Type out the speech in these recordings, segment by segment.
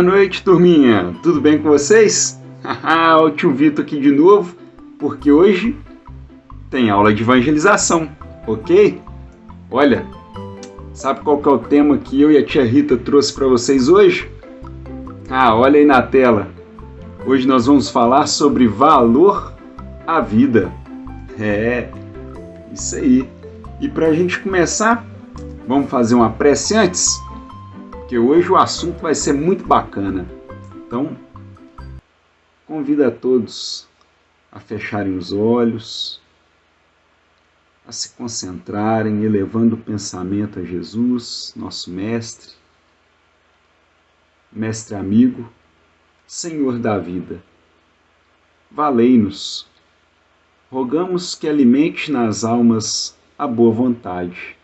Boa noite, turminha! Tudo bem com vocês? O tio Vitor aqui de novo, porque hoje tem aula de evangelização, ok? Olha, sabe qual que é o tema que eu e a tia Rita trouxe para vocês hoje? Olha aí na tela. Hoje nós vamos falar sobre valor à vida. Isso aí. E para a gente começar, vamos fazer uma prece antes? Porque hoje o assunto vai ser muito bacana. Então, convido a todos a fecharem os olhos, a se concentrarem, elevando o pensamento a Jesus, nosso mestre, mestre amigo, Senhor da vida. Valei-nos. Rogamos que alimente nas almas a boa vontade,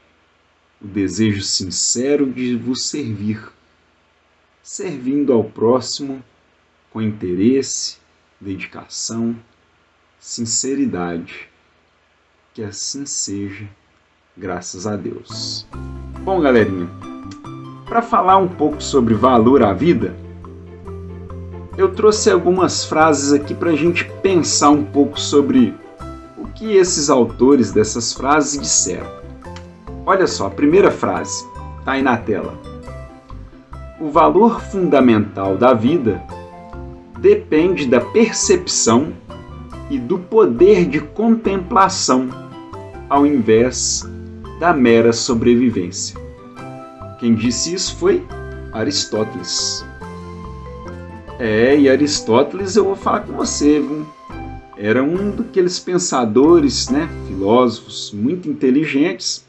o desejo sincero de vos servir, servindo ao próximo com interesse, dedicação, sinceridade. Que assim seja, graças a Deus. Bom, galerinha, para falar um pouco sobre valor à vida, eu trouxe algumas frases aqui para a gente pensar um pouco sobre o que esses autores dessas frases disseram. Olha só, a primeira frase, está aí na tela. O valor fundamental da vida depende da percepção e do poder de contemplação, ao invés da mera sobrevivência. Quem disse isso foi Aristóteles. E Aristóteles eu vou falar com você, viu? Era um daqueles pensadores, filósofos muito inteligentes,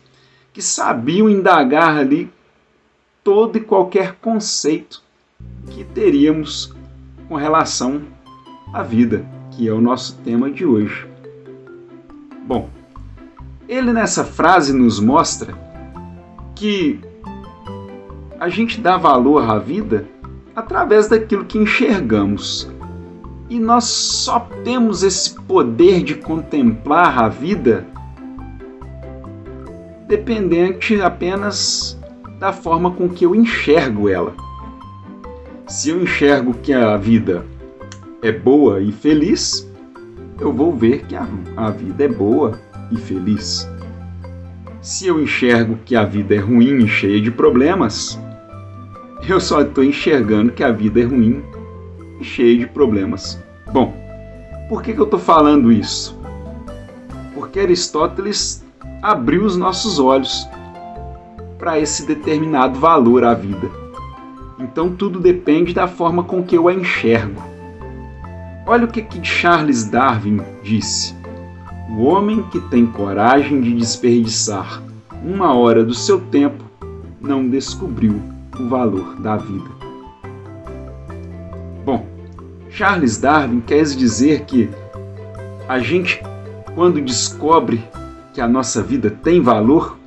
que sabiam indagar ali todo e qualquer conceito que teríamos com relação à vida, que é o nosso tema de hoje. Bom, ele nessa frase nos mostra que a gente dá valor à vida através daquilo que enxergamos. E nós só temos esse poder de contemplar a vida dependente apenas da forma com que eu enxergo ela. Se eu enxergo que a vida é boa e feliz, eu vou ver que a vida é boa e feliz. Se eu enxergo que a vida é ruim e cheia de problemas, eu só estou enxergando que a vida é ruim e cheia de problemas. Bom, por que eu estou falando isso? Porque Aristóteles abriu os nossos olhos para esse determinado valor à vida. Então tudo depende da forma com que eu a enxergo. Olha o que Charles Darwin disse. O homem que tem coragem de desperdiçar 1 hora do seu tempo não descobriu o valor da vida. Bom, Charles Darwin quer dizer que a gente, quando descobre que a nossa vida tem valor,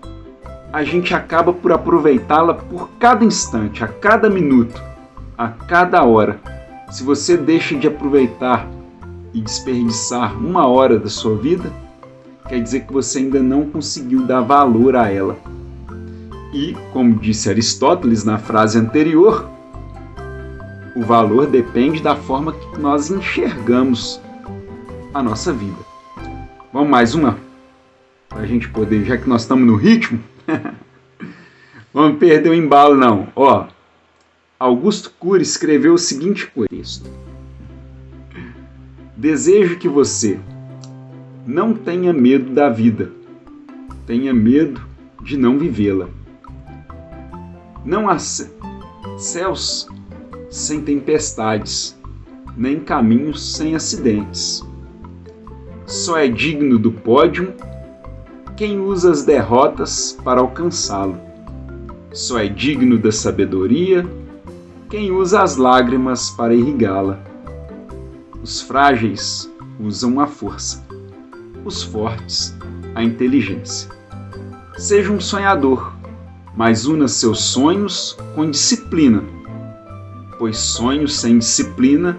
a gente acaba por aproveitá-la por cada instante, a cada minuto, a cada hora. Se você deixa de aproveitar e desperdiçar 1 hora da sua vida, quer dizer que você ainda não conseguiu dar valor a ela. E, como disse Aristóteles na frase anterior, o valor depende da forma que nós enxergamos a nossa vida. Vamos mais uma? Para a gente poder, já que nós estamos no ritmo, vamos perder o embalo não. Augusto Cury escreveu o seguinte texto. Desejo que você não tenha medo da vida, tenha medo de não vivê-la. Não há céus sem tempestades, nem caminhos sem acidentes. Só é digno do pódio quem usa as derrotas para alcançá-lo. Só é digno da sabedoria quem usa as lágrimas para irrigá-la. Os frágeis usam a força, os fortes a inteligência. Seja um sonhador, mas una seus sonhos com disciplina, pois sonhos sem disciplina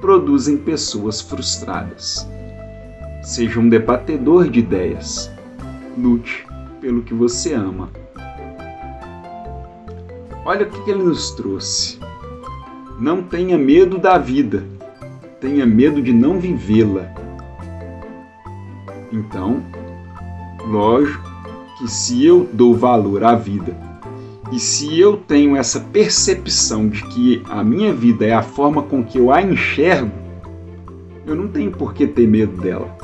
produzem pessoas frustradas. Seja um debatedor de ideias, lute pelo que você ama. Olha o que ele nos trouxe. Não tenha medo da vida, tenha medo de não vivê-la. Então, lógico que se eu dou valor à vida e se eu tenho essa percepção de que a minha vida é a forma com que eu a enxergo, eu não tenho por que ter medo dela.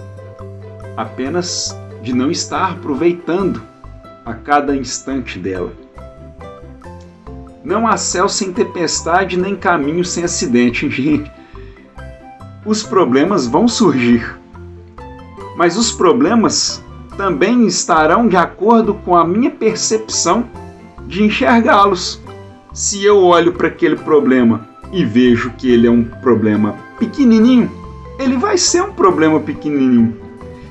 Apenas de não estar aproveitando a cada instante dela. Não há céu sem tempestade, nem caminho sem acidente, gente. Os problemas vão surgir, mas os problemas também estarão de acordo com a minha percepção de enxergá-los. Se eu olho para aquele problema e vejo que ele é um problema pequenininho, ele vai ser um problema pequenininho.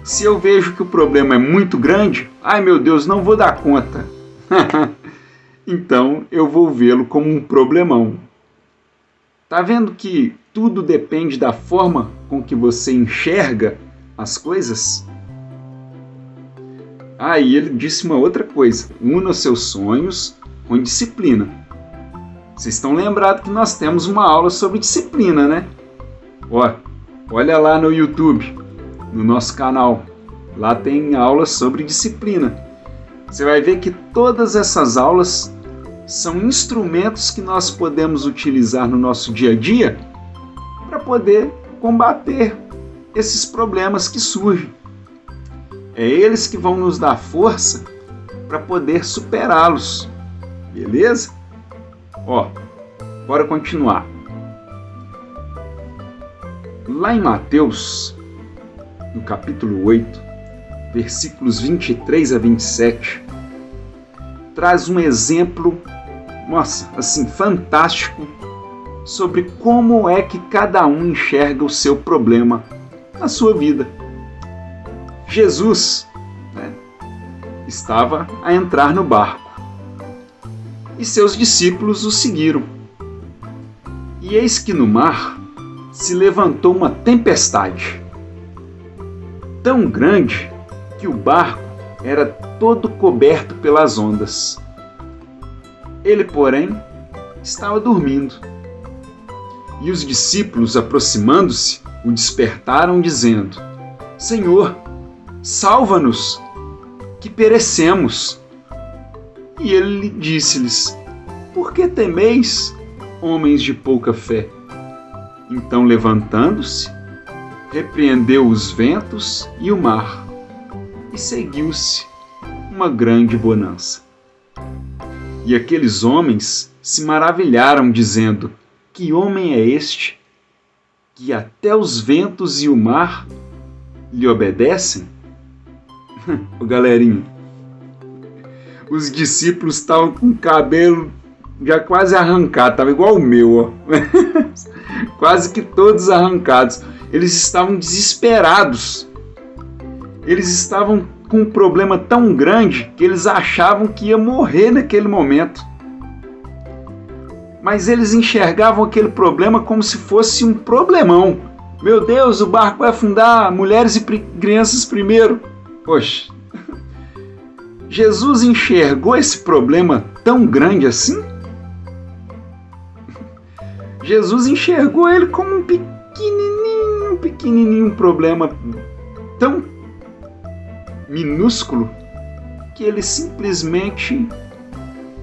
Se eu vejo que o problema é muito grande, ai meu Deus, não vou dar conta. Então eu vou vê-lo como um problemão. Tá vendo que tudo depende da forma com que você enxerga as coisas? E ele disse uma outra coisa: una os seus sonhos com disciplina. Vocês estão lembrados que nós temos uma aula sobre disciplina, né? Olha lá no YouTube, no nosso canal. Lá tem aulas sobre disciplina. Você vai ver que todas essas aulas são instrumentos que nós podemos utilizar no nosso dia a dia para poder combater esses problemas que surgem. É eles que vão nos dar força para poder superá-los. Beleza? Bora continuar. Lá em Mateus, no capítulo 8, versículos 23 a 27, traz um exemplo, fantástico, sobre como é que cada um enxerga o seu problema na sua vida. Jesus, estava a entrar no barco e seus discípulos o seguiram. E eis que no mar se levantou uma tempestade tão grande que o barco era todo coberto pelas ondas. Ele, porém, estava dormindo. E os discípulos, aproximando-se, o despertaram, dizendo: Senhor, salva-nos, que perecemos. E ele disse-lhes: Por que temeis, homens de pouca fé? Então, levantando-se, repreendeu os ventos e o mar, e seguiu-se uma grande bonança. E aqueles homens se maravilharam, dizendo: Que homem é este, que até os ventos e o mar lhe obedecem? Galerinha, os discípulos estavam com o cabelo já quase arrancado, estava igual o meu, quase que todos arrancados. Eles estavam desesperados. Eles estavam com um problema tão grande que eles achavam que ia morrer naquele momento. Mas eles enxergavam aquele problema como se fosse um problemão. Meu Deus, o barco vai afundar, mulheres e crianças primeiro. Poxa, Jesus enxergou esse problema tão grande assim? Jesus enxergou ele como um pequenininho problema tão minúsculo que ele simplesmente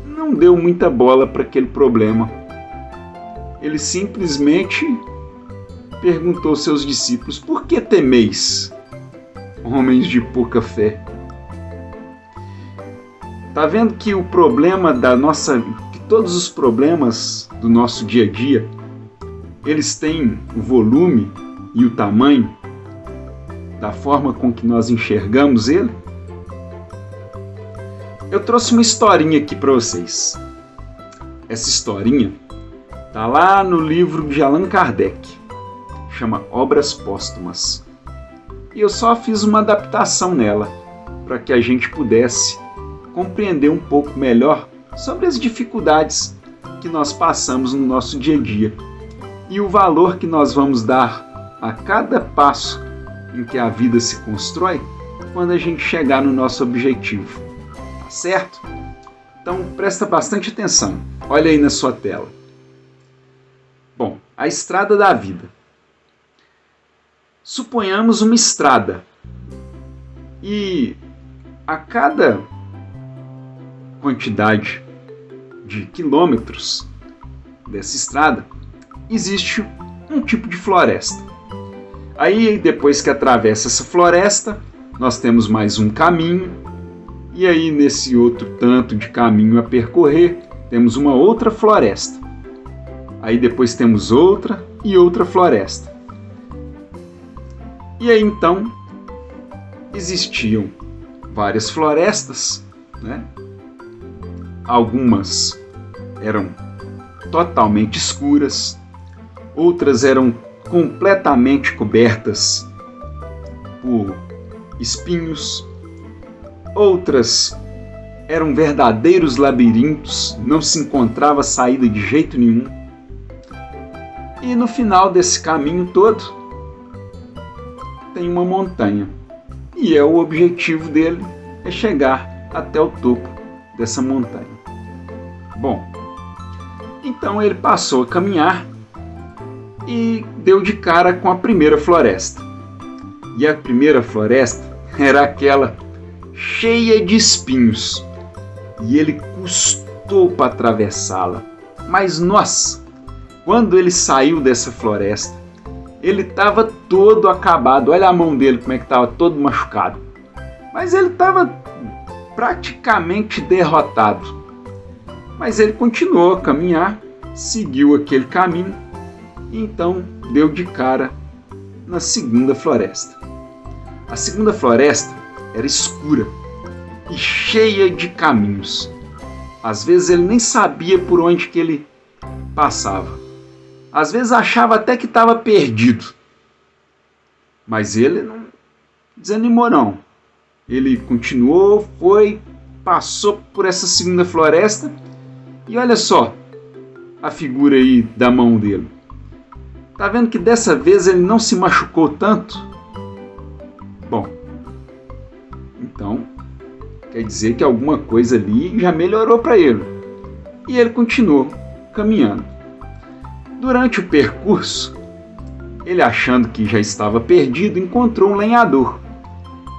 não deu muita bola para aquele problema. Ele simplesmente perguntou aos seus discípulos: Por que temeis, homens de pouca fé? Tá vendo que o problema que todos os problemas do nosso dia a dia, eles têm o volume e o tamanho da forma com que nós enxergamos ele? Eu trouxe uma historinha aqui para vocês. Essa historinha tá lá no livro de Allan Kardec, chama Obras Póstumas. E eu só fiz uma adaptação nela para que a gente pudesse compreender um pouco melhor sobre as dificuldades que nós passamos no nosso dia a dia e o valor que nós vamos dar a cada passo em que a vida se constrói quando a gente chegar no nosso objetivo. Tá certo? Então presta bastante atenção. Olha aí na sua tela. a estrada da vida. Suponhamos uma estrada e a cada quantidade de quilômetros dessa estrada existe um tipo de floresta. Aí depois que atravessa essa floresta, nós temos mais um caminho, e aí nesse outro tanto de caminho a percorrer, temos uma outra floresta. Aí depois temos outra e outra floresta. E aí então existiam várias florestas, né? Algumas eram totalmente escuras, outras eram completamente cobertas por espinhos, outras eram verdadeiros labirintos, não se encontrava saída de jeito nenhum. E no final desse caminho todo tem uma montanha, e o objetivo dele é chegar até o topo dessa montanha. Bom, então ele passou a caminhar e deu de cara com a primeira floresta. E a primeira floresta era aquela cheia de espinhos, e ele custou para atravessá-la. Mas nossa, quando ele saiu dessa floresta, ele estava todo acabado. Olha a mão dele como é que estava, todo machucado. Mas ele estava praticamente derrotado. Mas ele continuou a caminhar, seguiu aquele caminho e então deu de cara na segunda floresta. A segunda floresta era escura e cheia de caminhos. Às vezes ele nem sabia por onde que ele passava. Às vezes achava até que estava perdido. Mas ele não desanimou não. Ele continuou, passou por essa segunda floresta e olha só a figura aí da mão dele. Tá vendo que dessa vez ele não se machucou tanto? Bom, então quer dizer que alguma coisa ali já melhorou para ele. E ele continuou caminhando. Durante o percurso, ele achando que já estava perdido, encontrou um lenhador.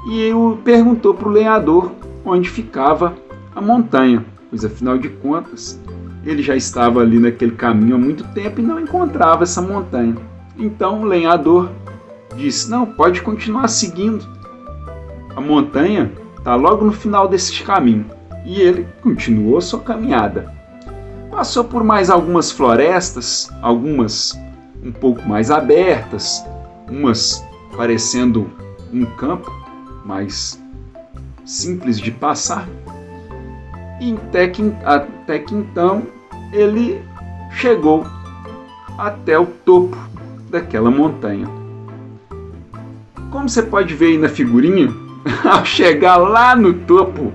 E ele perguntou para o lenhador onde ficava a montanha, pois afinal de contas, ele já estava ali naquele caminho há muito tempo e não encontrava essa montanha. Então o lenhador disse: não, pode continuar seguindo. A montanha está logo no final desse caminho. E ele continuou sua caminhada. Passou por mais algumas florestas, algumas um pouco mais abertas, umas parecendo um campo mais simples de passar. E até que então ele chegou até o topo daquela montanha. Como você pode ver aí na figurinha, ao chegar lá no topo,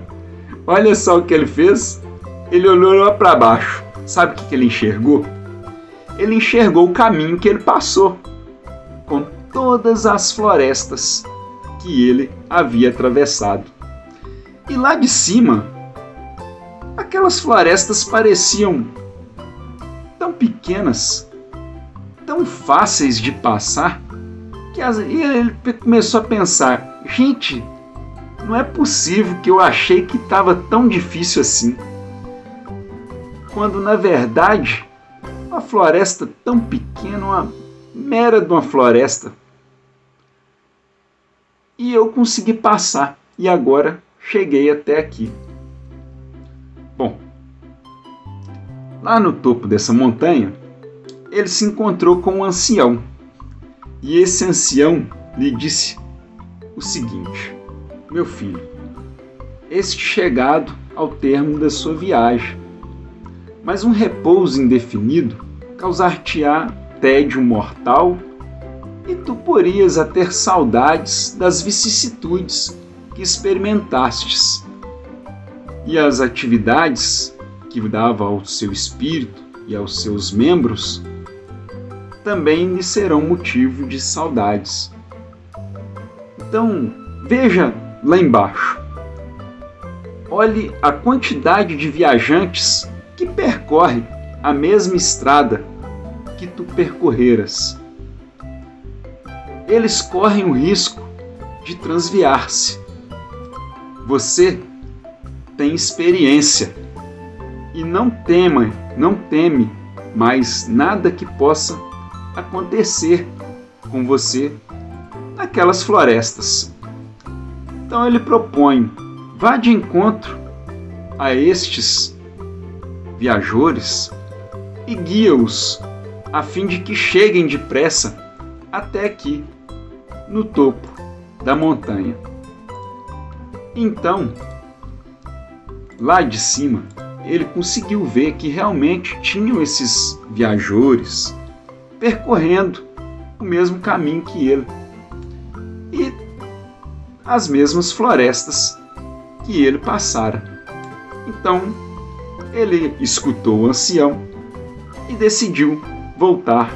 olha só o que ele fez. Ele olhou lá para baixo. Sabe o que ele enxergou? Ele enxergou o caminho que ele passou, com todas as florestas que ele havia atravessado. E lá de cima, aquelas florestas pareciam tão pequenas, tão fáceis de passar, que ele começou a pensar: gente, não é possível que eu achei que estava tão difícil assim. Quando na verdade uma floresta tão pequena, uma mera de uma floresta, e eu consegui passar, e agora cheguei até aqui. Bom, lá no topo dessa montanha, ele se encontrou com um ancião, e esse ancião lhe disse o seguinte: meu filho, este chegado ao termo da sua viagem, mas um repouso indefinido causar-te-á tédio mortal, e tu porias a ter saudades das vicissitudes que experimentastes, e as atividades que dava ao seu espírito e aos seus membros também lhe serão motivo de saudades. Então, veja lá embaixo, olhe a quantidade de viajantes que percorre a mesma estrada que tu percorreras. Eles correm o risco de transviar-se. Você tem experiência e não teme mais nada que possa acontecer com você naquelas florestas. Então ele propõe: vá de encontro a estes viajores e guia-os a fim de que cheguem depressa até aqui, no topo da montanha. Então, lá de cima, ele conseguiu ver que realmente tinham esses viajores percorrendo o mesmo caminho que ele e as mesmas florestas que ele passara. Então, ele escutou o ancião e decidiu voltar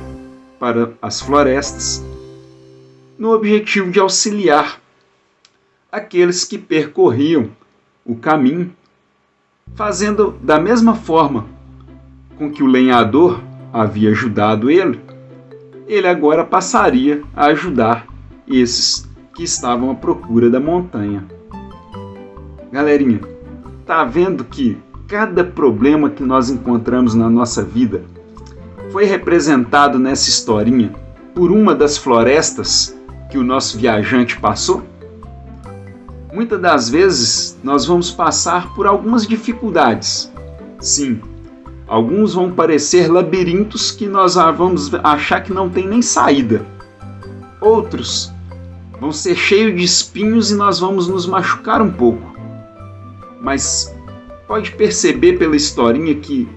para as florestas no objetivo de auxiliar aqueles que percorriam o caminho, fazendo da mesma forma com que o lenhador havia ajudado ele agora passaria a ajudar esses que estavam à procura da montanha. Galerinha, tá vendo que cada problema que nós encontramos na nossa vida foi representado nessa historinha por uma das florestas que o nosso viajante passou? Muitas das vezes nós vamos passar por algumas dificuldades. Sim, alguns vão parecer labirintos que nós vamos achar que não tem nem saída. Outros vão ser cheios de espinhos e nós vamos nos machucar um pouco. Mas pode perceber pela historinha que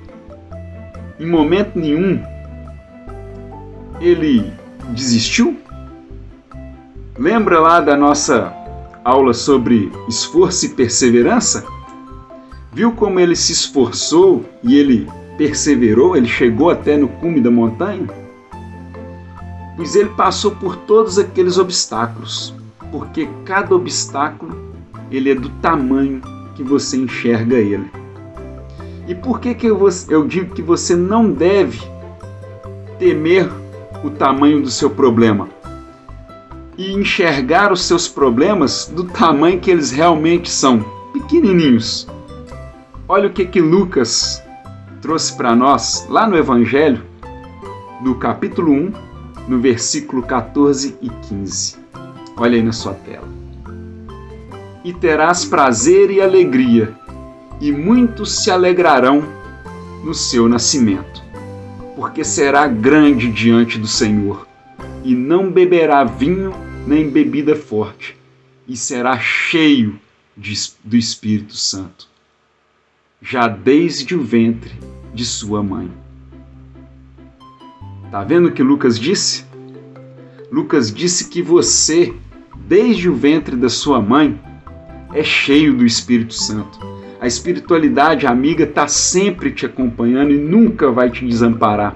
em momento nenhum ele desistiu? Lembra lá da nossa aula sobre esforço e perseverança? Viu como ele se esforçou e ele perseverou, ele chegou até no cume da montanha? Pois ele passou por todos aqueles obstáculos, porque cada obstáculo ele é do tamanho que você enxerga ele. E por que eu digo que você não deve temer o tamanho do seu problema e enxergar os seus problemas do tamanho que eles realmente são, pequenininhos? Olha o que Lucas trouxe para nós lá no Evangelho, no capítulo 1, no versículo 14 e 15. Olha aí na sua tela. E terás prazer e alegria, e muitos se alegrarão no seu nascimento, porque será grande diante do Senhor, e não beberá vinho nem bebida forte, e será cheio do Espírito Santo, já desde o ventre de sua mãe. Está vendo o que Lucas disse? Lucas disse que você, desde o ventre da sua mãe, é cheio do Espírito Santo. A espiritualidade amiga está sempre te acompanhando e nunca vai te desamparar.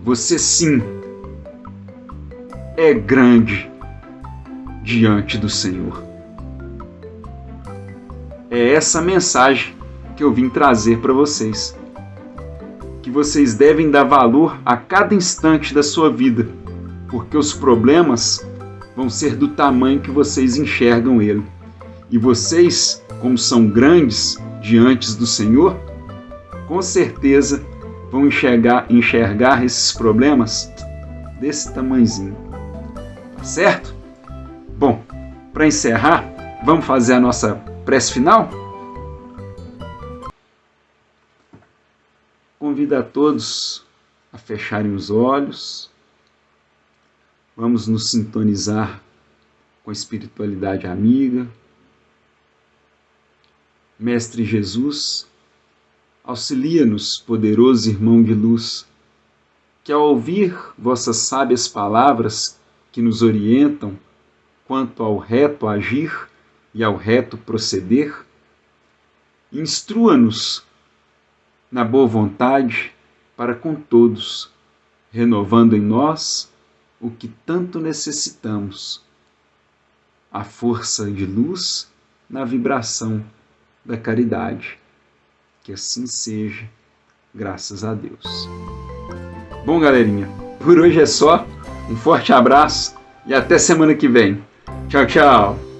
Você sim é grande diante do Senhor. É essa mensagem que eu vim trazer para vocês. Que vocês devem dar valor a cada instante da sua vida, porque os problemas vão ser do tamanho que vocês enxergam ele. E vocês, como são grandes diante do Senhor, com certeza vão enxergar esses problemas desse tamanhozinho. Tá certo? Bom, para encerrar, vamos fazer a nossa prece final? Convido a todos a fecharem os olhos. Vamos nos sintonizar com a espiritualidade amiga. Mestre Jesus, auxilia-nos, poderoso irmão de luz, que ao ouvir vossas sábias palavras que nos orientam quanto ao reto agir e ao reto proceder, instrua-nos na boa vontade para com todos, renovando em nós o que tanto necessitamos, a força de luz na vibração da caridade. Que assim seja, graças a Deus. Bom, galerinha, por hoje é só. Um forte abraço e até semana que vem. Tchau, tchau!